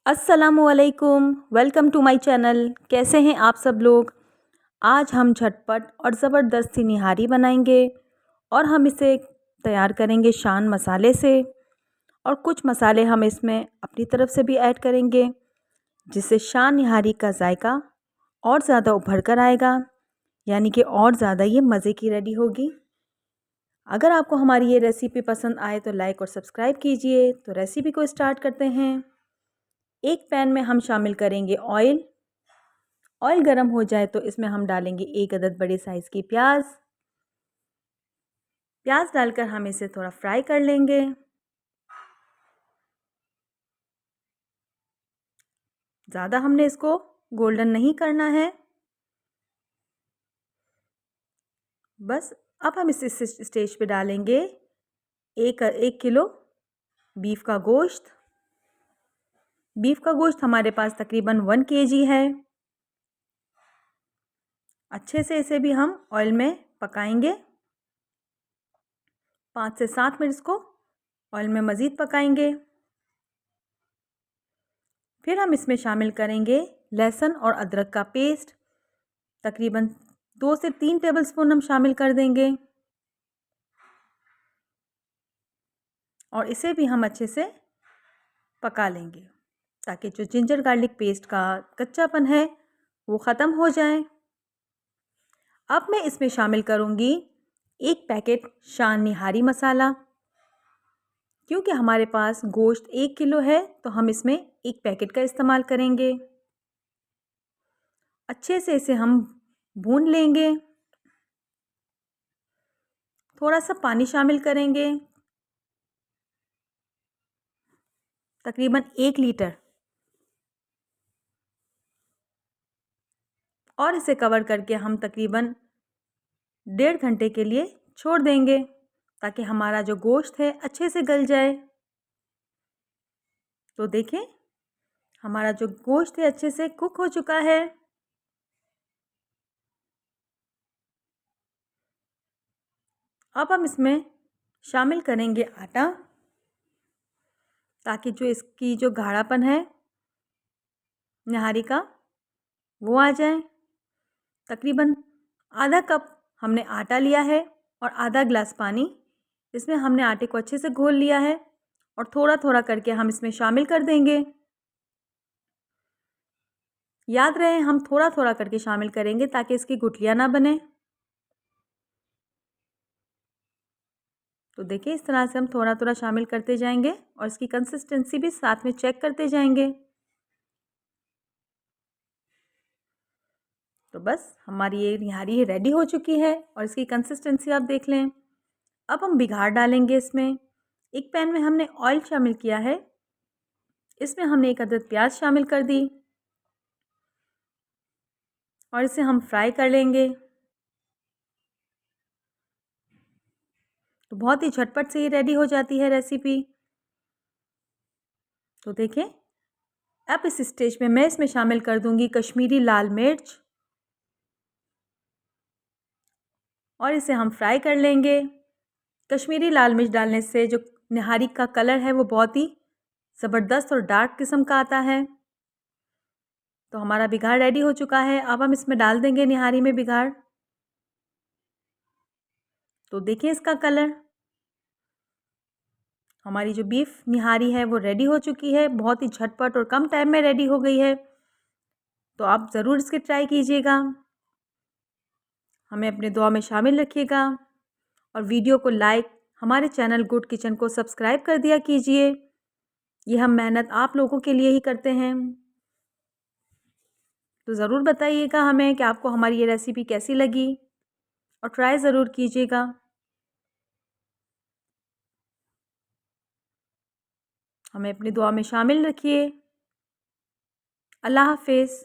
अस्सलामुअलैकुम, welcome to my channel. कैसे हैं आप सब लोग। आज हम झटपट और ज़बरदस्त सी निहारी बनाएंगे और हम इसे तैयार करेंगे शान मसाले से। और कुछ मसाले हम इसमें अपनी तरफ से भी ऐड करेंगे, जिससे शान निहारी का जायका और ज़्यादा उभर कर आएगा, यानी कि और ज़्यादा ये मज़े की रेडी होगी। अगर आपको हमारी ये रेसिपी पसंद आए तो लाइक और सब्सक्राइब कीजिए। तो रेसिपी को स्टार्ट करते हैं। एक पैन में हम शामिल करेंगे ऑयल। ऑयल गर्म हो जाए तो इसमें हम डालेंगे एक अदद बड़े साइज़ की प्याज। प्याज डालकर हम इसे थोड़ा फ्राई कर लेंगे। ज़्यादा हमने इसको गोल्डन नहीं करना है। बस अब हम इस स्टेज पे डालेंगे एक किलो बीफ का गोश्त। बीफ का गोश्त हमारे पास तकरीबन 1 kg है। अच्छे से इसे भी हम ऑयल में पकाएंगे। 5 से 7 मिनट इसको ऑयल में मज़ीद पकाएंगे। फिर हम इसमें शामिल करेंगे लहसुन और अदरक का पेस्ट। तकरीबन 2 से 3 टेबलस्पून हम शामिल कर देंगे और इसे भी हम अच्छे से पका लेंगे, ताकि जो जिंजर गार्लिक पेस्ट का कच्चापन है वो ख़त्म हो जाए। अब मैं इसमें शामिल करूँगी 1 पैकेट शान निहारी मसाला। क्योंकि हमारे पास गोश्त 1 किलो है तो हम इसमें 1 पैकेट का इस्तेमाल करेंगे। अच्छे से इसे हम भून लेंगे। थोड़ा सा पानी शामिल करेंगे, तकरीबन 1 लीटर, और इसे कवर करके हम तकरीबन 1.5 घंटे के लिए छोड़ देंगे, ताकि हमारा जो गोश्त है अच्छे से गल जाए। तो देखें, हमारा जो गोश्त है अच्छे से कुक हो चुका है। अब हम इसमें शामिल करेंगे आटा, ताकि जो इसकी जो गाढ़ापन है निहारी का वो आ जाए। तकरीबन आधा कप हमने आटा लिया है और आधा गिलास पानी। इसमें हमने आटे को अच्छे से घोल लिया है और थोड़ा थोड़ा करके हम इसमें शामिल कर देंगे। याद रहे, हम थोड़ा थोड़ा करके शामिल करेंगे ताकि इसकी गुठलियाँ ना बने। तो देखिए, इस तरह से हम थोड़ा थोड़ा शामिल करते जाएंगे और इसकी कंसिस्टेंसी भी साथ में चेक करते जाएंगे। तो बस हमारी ये निहारी रेडी हो चुकी है और इसकी कंसिस्टेंसी आप देख लें। अब हम बिगाड़ डालेंगे इसमें। एक पैन में हमने ऑयल शामिल किया है। इसमें हमने एक अदद प्याज शामिल कर दी और इसे हम फ्राई कर लेंगे। तो बहुत ही झटपट से ये रेडी हो जाती है रेसिपी। तो देखें, अब इस स्टेज में मैं इसमें शामिल कर दूंगी कश्मीरी लाल मिर्च और इसे हम फ्राई कर लेंगे। कश्मीरी लाल मिर्च डालने से जो निहारी का कलर है वो बहुत ही ज़बरदस्त और डार्क किस्म का आता है। तो हमारा बिगाड़ रेडी हो चुका है। अब हम इसमें डाल देंगे निहारी में बिगाड़। तो देखिए इसका कलर। हमारी जो बीफ निहारी है वो रेडी हो चुकी है। बहुत ही झटपट और कम टाइम में रेडी हो गई है। तो आप ज़रूर इसके ट्राई कीजिएगा। हमें अपने दुआ में शामिल रखिएगा और वीडियो को लाइक, हमारे चैनल गुड किचन को सब्सक्राइब कर दिया कीजिए। ये हम मेहनत आप लोगों के लिए ही करते हैं। तो ज़रूर बताइएगा हमें कि आपको हमारी ये रेसिपी कैसी लगी और ट्राई ज़रूर कीजिएगा। हमें अपनी दुआ में शामिल रखिए। अल्लाह हाफ़िज़।